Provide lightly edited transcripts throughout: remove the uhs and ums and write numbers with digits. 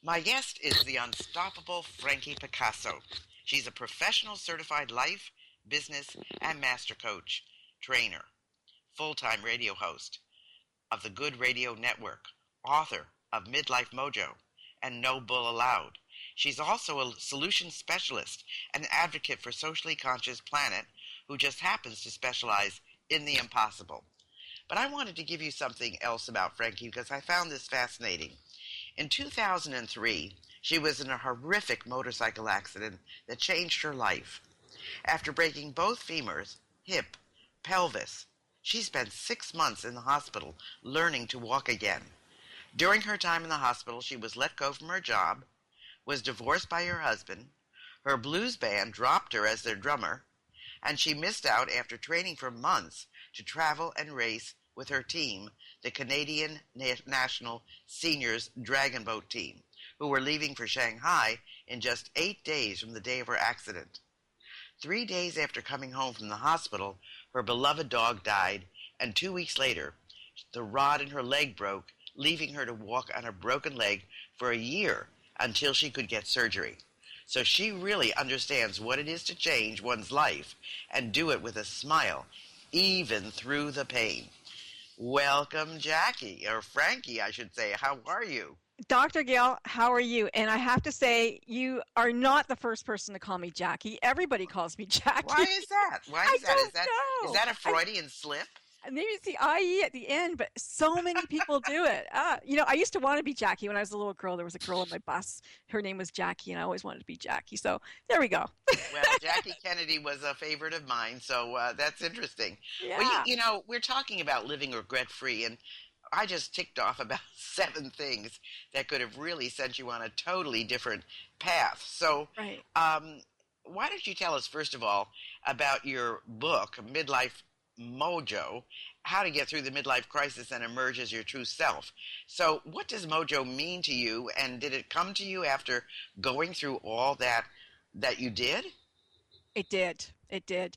My guest is the unstoppable Frankie Picasso. She's a professional certified life, business, and master coach, trainer, full-time radio host of the Good Radio Network, author of Midlife Mojo and No Bull Allowed. She's also a solution specialist and advocate for socially conscious planet who just happens to specialize in the impossible. But I wanted to give you something else about Frankie because I found this fascinating. In 2003, she was in a horrific motorcycle accident that changed her life. After breaking both femurs, hip, pelvis, she spent 6 months in the hospital learning to walk again. During her time in the hospital, she was let go from her job, was divorced by her husband, her blues band dropped her as their drummer, and she missed out after training for months to travel and race with her team, the Canadian National Seniors Dragon Boat Team, who were leaving for Shanghai in just 8 days from the day of her accident. 3 days after coming home from the hospital, her beloved dog died, and 2 weeks later, the rod in her leg broke, leaving her to walk on a broken leg for a year until she could get surgery. So she really understands what it is to change one's life and do it with a smile, even through the pain. Welcome, Jackie, or Frankie, I should say. How are you? Dr. Gail, how are you? And I have to say, you are not the first person to call me Jackie. Everybody calls me Why Jackie. is that? Why I is that? don't Is know. that a Freudian slip? Maybe it's the IE at the end, but so many people do it. I used to want to be Jackie when I was a little girl. There was a girl on my bus. Her name was Jackie, and I always wanted to be Jackie. So there we go. Well, Jackie Kennedy was a favorite of mine, so that's interesting. Well, Yeah. we're talking about living regret-free, and I just ticked off about 7 things that could have really sent you on a totally different path. So, Right. why don't you tell us, first of all, about your book, Midlife Mojo, How to Get Through the Midlife Crisis and Emerge as Your True Self. So, what does Mojo mean to you, and did it come to you after going through all that you did? It did. It did.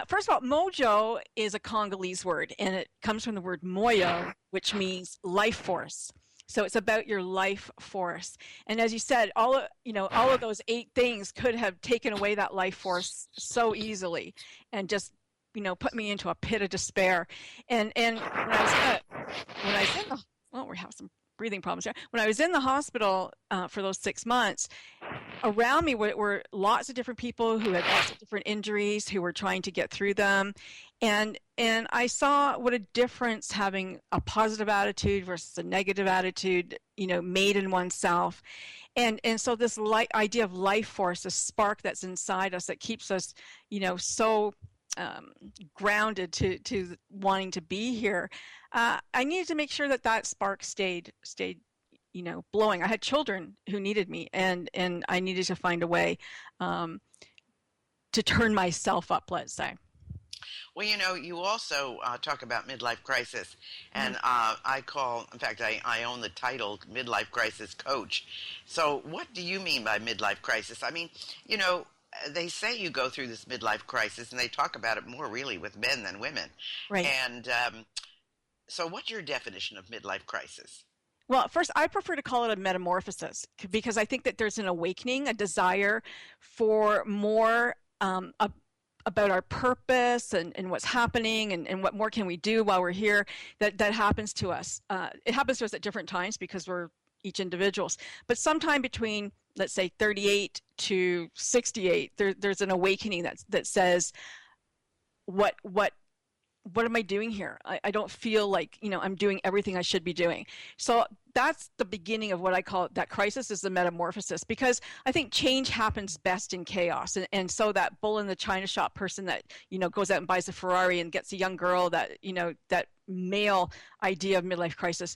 First of all, mojo is a Congolese word, and it comes from the word moyo, which means life force. So it's about your life force. And as you said, all of those 8 things could have taken away that life force so easily, and just put me into a pit of despair. And when I was in the well, we have some breathing problems here. When I was in the hospital for those 6 months, around me were lots of different people who had lots of different injuries, who were trying to get through them, and I saw what a difference having a positive attitude versus a negative attitude, made in oneself, and so this idea of life force, a spark that's inside us that keeps us, so grounded to wanting to be here. I needed to make sure that spark stayed blowing. I had children who needed me, and I needed to find a way to turn myself up, let's say. Well, you also talk about midlife crisis, Mhm. and in fact, I own the title Midlife Crisis Coach. So, what do you mean by midlife crisis? I mean, you know, they say you go through this midlife crisis, and they talk about it more really with men than women. Right. And so, what's your definition of midlife crisis? Well, first, I prefer to call it a metamorphosis because I think that there's an awakening, a desire for more about our purpose and what's happening and what more can we do while we're here. That happens to us. It happens to us at different times because we're each individuals. But sometime between, let's say, 38 to 68, there's an awakening that says, what am I doing here? I don't feel like, I'm doing everything I should be doing. So that's the beginning of what I call that crisis, is the metamorphosis, because I think change happens best in chaos. And so that bull in the china shop person that, goes out and buys a Ferrari and gets a young girl, that male idea of midlife crisis,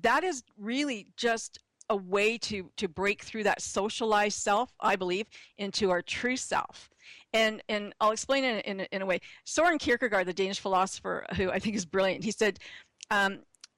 that is really just a way to break through that socialized self, I believe, into our true self. And I'll explain it in a way. Soren Kierkegaard, the Danish philosopher, who I think is brilliant, he said,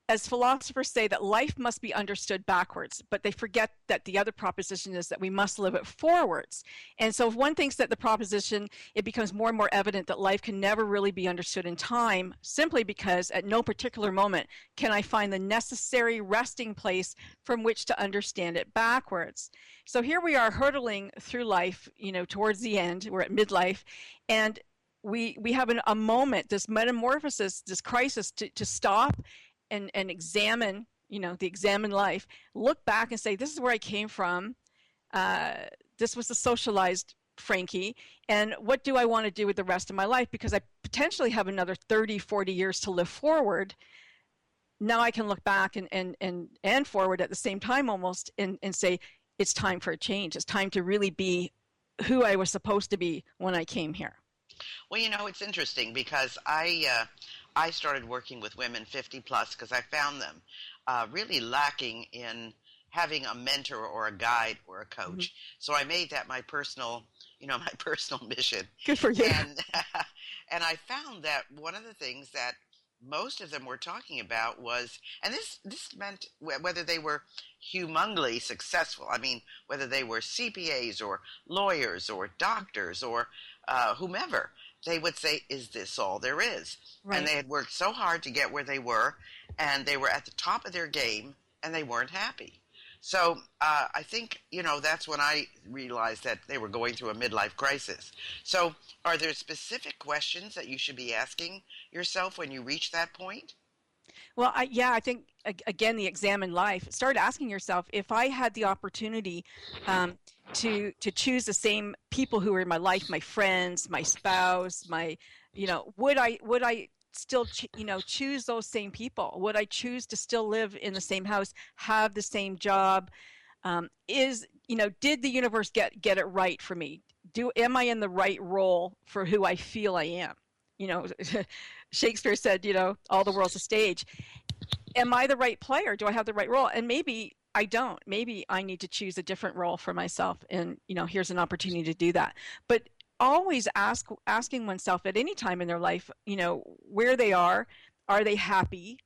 as philosophers say that life must be understood backwards, but they forget that the other proposition is that we must live it forwards. And so if one thinks that the proposition, it becomes more and more evident that life can never really be understood in time, simply because at no particular moment can I find the necessary resting place from which to understand it backwards. So here we are hurtling through life, towards the end, we're at midlife, and we have a moment, this metamorphosis, this crisis to stop and examine, the examine life, look back and say, this is where I came from. This was the socialized Frankie. And what do I want to do with the rest of my life? Because I potentially have another 30, 40 years to live forward. Now I can look back and forward at the same time almost and say, it's time for a change. It's time to really be who I was supposed to be when I came here. Well, it's interesting because I started working with women 50 plus because I found them really lacking in having a mentor or a guide or a coach. Mm-hmm. So I made that my personal mission. Good for you. And I found that one of the things that most of them were talking about was, and this meant whether they were humongly successful, I mean, whether they were CPAs or lawyers or doctors or whomever, they would say, is this all there is? Right. And they had worked so hard to get where they were, and they were at the top of their game, and they weren't happy. So I think, that's when I realized that they were going through a midlife crisis. So are there specific questions that you should be asking yourself when you reach that point? Well, I think, again, the examine life. Start asking yourself, if I had the opportunity to choose the same people who were in my life, my friends, my spouse, would I still choose those same people? Would I choose to still live in the same house, have the same job? Did the universe get it right for me? Am I in the right role for who I feel I am? Shakespeare said, all the world's a stage. Am I the right player? Do I have the right role? And maybe I don't. Maybe I need to choose a different role for myself. And, here's an opportunity to do that. But always asking oneself at any time in their life, where they are they happy?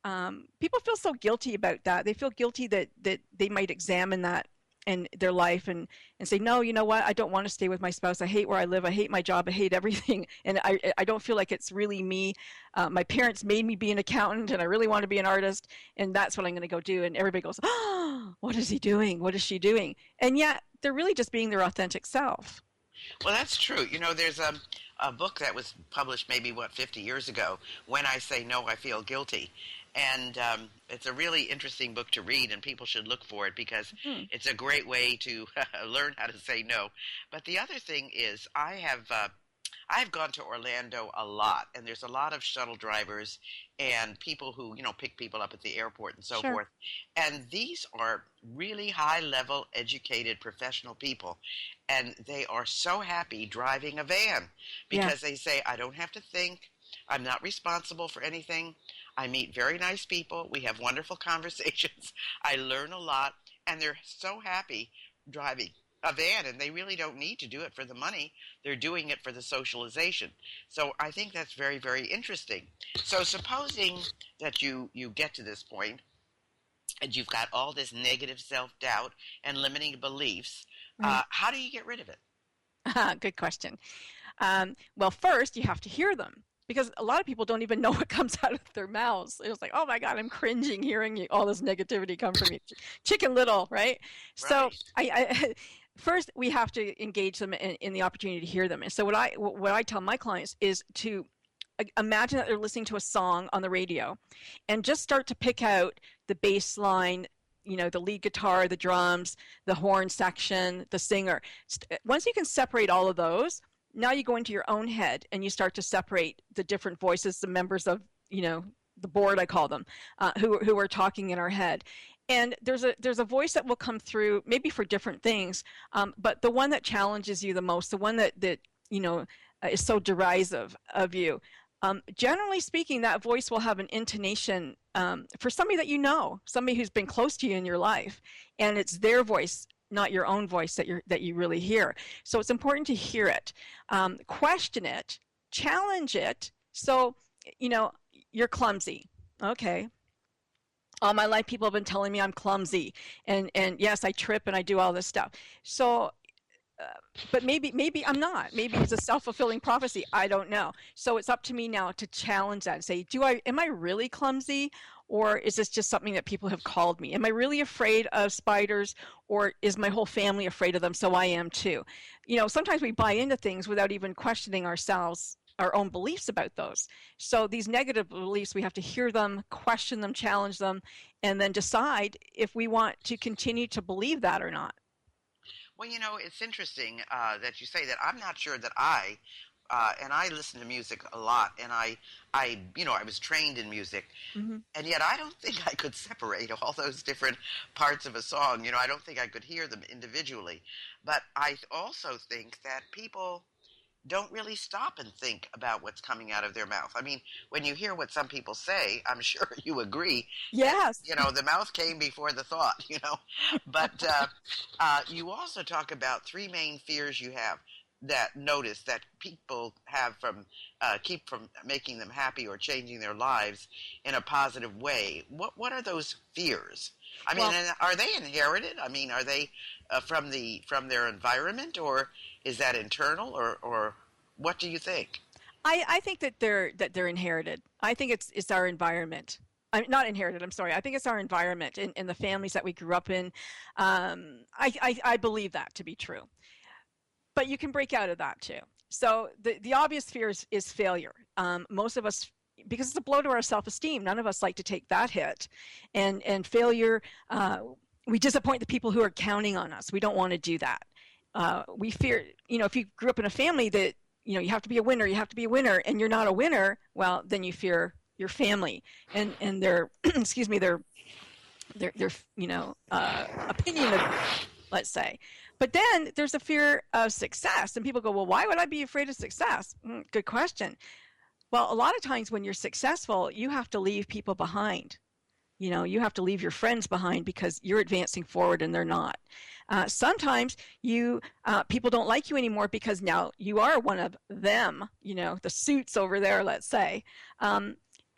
People feel so guilty about that. They feel guilty that they might examine that in their life and say, no, you know what? I don't want to stay with my spouse. I hate where I live. I hate my job. I hate everything. And I don't feel like it's really me. My parents made me be an accountant and I really want to be an artist. And that's what I'm going to go do. And everybody goes, oh, what is he doing? What is she doing? And yet they're really just being their authentic self. Well, that's true. There's a book that was published maybe, 50 years ago, When I Say No, I Feel Guilty. And it's a really interesting book to read, and people should look for it because it's a great way to learn how to say no. But the other thing is I've gone to Orlando a lot, and there's a lot of shuttle drivers and people who, pick people up at the airport and so forth. And these are really high-level, educated, professional people, and they are so happy driving a van because they say, I don't have to think. I'm not responsible for anything. I meet very nice people. We have wonderful conversations. I learn a lot, and they're so happy driving a van, and they really don't need to do it for the money. They're doing it for the socialization. So I think that's very, very interesting. So supposing that you get to this point, and you've got all this negative self-doubt and limiting beliefs, how do you get rid of it? Good question. Well, first, you have to hear them. Because a lot of people don't even know what comes out of their mouths. It's like, oh my God, I'm cringing hearing all this negativity come from you. Chicken Little, right? So I first we have to engage them in the opportunity to hear them. And so what I tell my clients is to imagine that they're listening to a song on the radio and just start to pick out the bass line, the lead guitar, the drums, the horn section, the singer. Once you can separate all of those, now you go into your own head and you start to separate the different voices, the members of, the board, I call them, who are talking in our head. And there's a voice that will come through maybe for different things, but the one that challenges you the most, the one that is so derisive of you, generally speaking, that voice will have an intonation for somebody that somebody who's been close to you in your life, and it's their voice, not your own voice that you really hear. So it's important to hear it, question it, challenge it. So, you're clumsy. Okay. All my life, people have been telling me I'm clumsy, and yes, I trip and I do all this stuff. So but maybe I'm not. Maybe it's a self-fulfilling prophecy. I don't know. So it's up to me now to challenge that and say, am I really clumsy, or is this just something that people have called me? Am I really afraid of spiders, or is my whole family afraid of them, so I am too? Sometimes we buy into things without even questioning ourselves, our own beliefs about those. So these negative beliefs, we have to hear them, question them, challenge them, and then decide if we want to continue to believe that or not. Well, it's interesting that you say that. I'm not sure that and I listen to music a lot, and I was trained in music, Mm-hmm. and yet I don't think I could separate all those different parts of a song. I don't think I could hear them individually. But I also think that people don't really stop and think about what's coming out of their mouth. I mean, when you hear what some people say, I'm sure you agree that, Yes. the mouth came before the thought. But you also talk about three main fears you have that notice that people have keep from making them happy or changing their lives in a positive way. What are those fears? I mean, Well, and are they inherited? I mean, are they from their environment, or is that internal, or what do you think? I think that they're inherited. I think it's our environment. I'm not inherited. I'm sorry. I think it's our environment and the families that we grew up in. I believe that to be true. But you can break out of that too. So the obvious fear is failure. Most of us, because it's a blow to our self-esteem, none of us like to take that hit. And failure, we disappoint the people who are counting on us. We don't want to do that. We fear, if you grew up in a family that, you have to be a winner, and you're not a winner, well, then you fear your family and their, excuse me, their opinion of you, let's say. But then there's a fear of success, and people go, well, why would I be afraid of success? Good question. Well, a lot of times when you're successful, you have to leave people behind. You have to leave your friends behind because you're advancing forward and they're not. Sometimes people don't like you anymore because now you are one of them, the suits over there, let's say.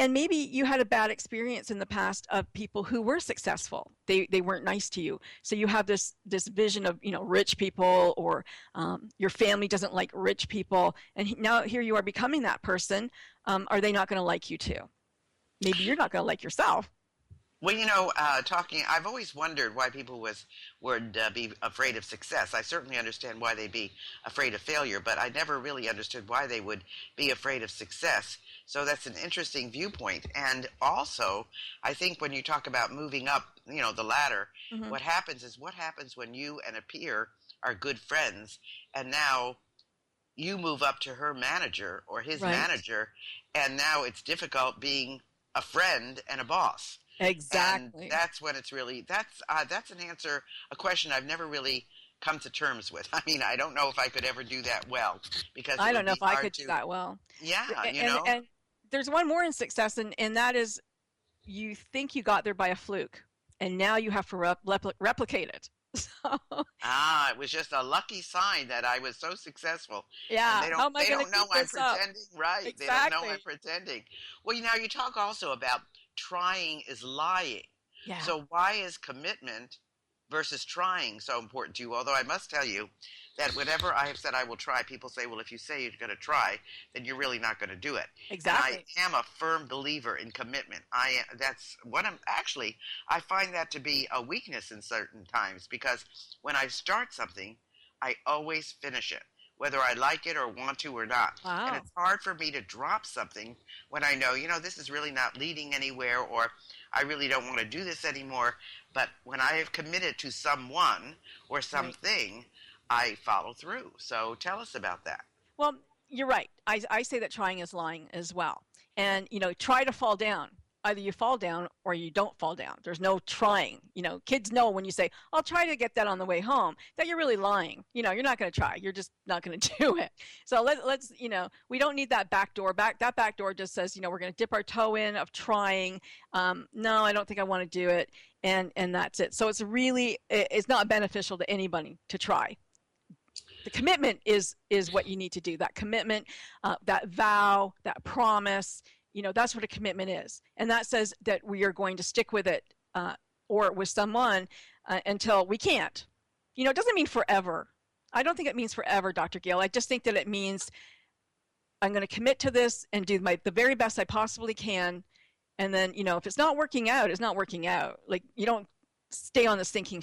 And maybe you had a bad experience in the past of people who were successful. They weren't nice to you. So you have this vision of, rich people, or your family doesn't like rich people. And now here you are becoming that person. Are they not going to like you too? Maybe you're not going to like yourself. Well, I've always wondered why people would be afraid of success. I certainly understand why they'd be afraid of failure, but I never really understood why they would be afraid of success. So that's an interesting viewpoint. And also, I think when you talk about moving up, the ladder, Mm-hmm. what happens when you and a peer are good friends, and now you move up to her manager or his Right. manager, and now it's difficult being a friend and a boss. And Exactly. that's when it's really that's a question I've never really come to terms with. I mean, I don't know if I could ever do that well, because it I don't would know be if I hard could do to. that well. Yeah, And there's one more in success, and that is, you think you got there by a fluke, and now you have to replicate it. So it was just a lucky sign that I was so successful, and yeah, how am I they going to don't know keep I'm this up? pretending, right? They don't know I'm Exactly. pretending. Well, you talk also about trying is lying. Yeah. So why is commitment versus trying so important to you? Although I must tell you that whenever I have said I will try, people say, well, if you say you're going to try, then you're really not going to do it. And I Exactly. am a firm believer in commitment. That's what I'm actually, I find that to be a weakness in certain times, because when I start something, I always finish it, whether I like it or want to or not. And Wow. it's hard for me to drop something when I know, this is really not leading anywhere, or I really don't want to do this anymore. But when I have committed to someone or Right. something, I follow through. So tell us about that. Well, you're right. I say that trying is lying as well. And, try to fall down. Either you fall down or you don't fall down. There's no trying. Kids know when you say, I'll try to get that on the way home, that you're really lying. You're not going to try. You're just not going to do it. So let's, we don't need that back door. That back door just says, we're going to dip our toe in of trying. No, I don't think I want to do it. And that's it. So it's not beneficial to anybody to try. The commitment is what you need to do. That commitment, that vow, that promise, That's what a commitment is. And that says that we are going to stick with it or with someone until we can't. It doesn't mean forever. I don't think it means forever, Dr. Gail. I just think that it means I'm going to commit to this and do the very best I possibly can. And then, if it's not working out, it's not working out. Like, you don't stay on this thinking